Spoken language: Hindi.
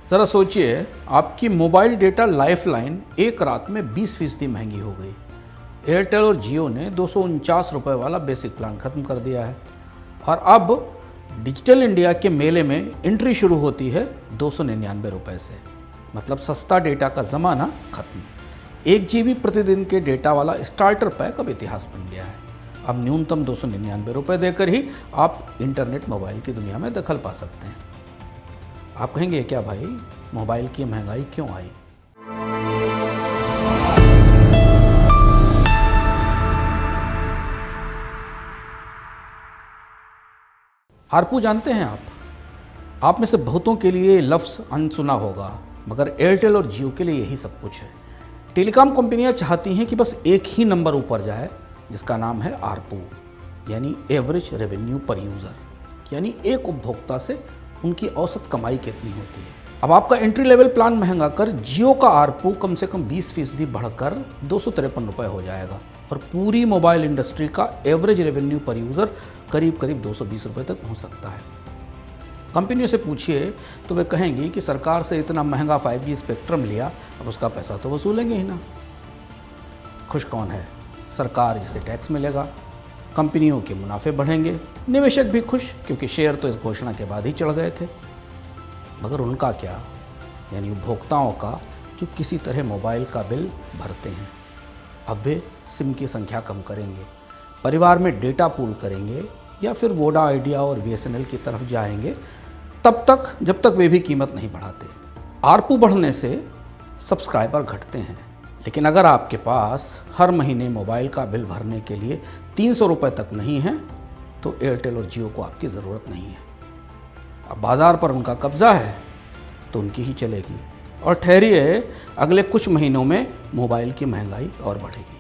ज़रा सोचिए, आपकी मोबाइल डेटा लाइफलाइन एक रात में 20% महंगी हो गई। एयरटेल और जियो ने 249 रुपये वाला बेसिक प्लान ख़त्म कर दिया है और अब डिजिटल इंडिया के मेले में एंट्री शुरू होती है 299 रुपये से। मतलब सस्ता डेटा का ज़माना ख़त्म। 1 GB प्रतिदिन के डेटा वाला स्टार्टर पैक अब इतिहास बन गया है। अब न्यूनतम 299 रुपये देकर ही आप इंटरनेट मोबाइल की दुनिया में दखल पा सकते हैं। आप कहेंगे क्या भाई, मोबाइल की महंगाई क्यों आई? आरपू जानते हैं आप में से बहुतों के लिए लफ्ज़ अनसुना होगा, मगर एयरटेल और जियो के लिए यही सब कुछ है। टेलीकॉम कंपनियां चाहती हैं कि बस एक ही नंबर ऊपर जाए, जिसका नाम है आरपू, यानी एवरेज रेवेन्यू पर यूज़र, यानी एक उपभोक्ता से उनकी औसत कमाई कितनी होती है। अब आपका एंट्री लेवल प्लान महंगा कर जियो का आरपू कम से कम 20% बढ़कर 253 रुपये हो जाएगा और पूरी मोबाइल इंडस्ट्री का एवरेज रेवेन्यू पर यूज़र करीब 220 रुपये तक पहुंच सकता है। कंपनियों से पूछिए तो वे कहेंगी कि सरकार से इतना महंगा 5G स्पेक्ट्रम लिया, अब उसका पैसा तो वसूलेंगे ही ना। खुश कौन है? सरकार, जिसे टैक्स मिलेगा। कंपनियों के मुनाफे बढ़ेंगे, निवेशक भी खुश, क्योंकि शेयर तो इस घोषणा के बाद ही चढ़ गए थे। मगर उनका क्या, यानी उपभोक्ताओं का, जो किसी तरह मोबाइल का बिल भरते हैं। अब वे सिम की संख्या कम करेंगे, परिवार में डेटा पूल करेंगे या फिर वोडा, आइडिया और BSNL की तरफ जाएंगे, तब तक जब तक वे भी कीमत नहीं बढ़ाते। आरपू बढ़ने से सब्सक्राइबर घटते हैं, लेकिन अगर आपके पास हर महीने मोबाइल का बिल भरने के लिए 300 रुपये तक नहीं है तो एयरटेल और जियो को आपकी ज़रूरत नहीं है। अब बाज़ार पर उनका कब्ज़ा है तो उनकी ही चलेगी। और ठहरिए, अगले कुछ महीनों में मोबाइल की महंगाई और बढ़ेगी।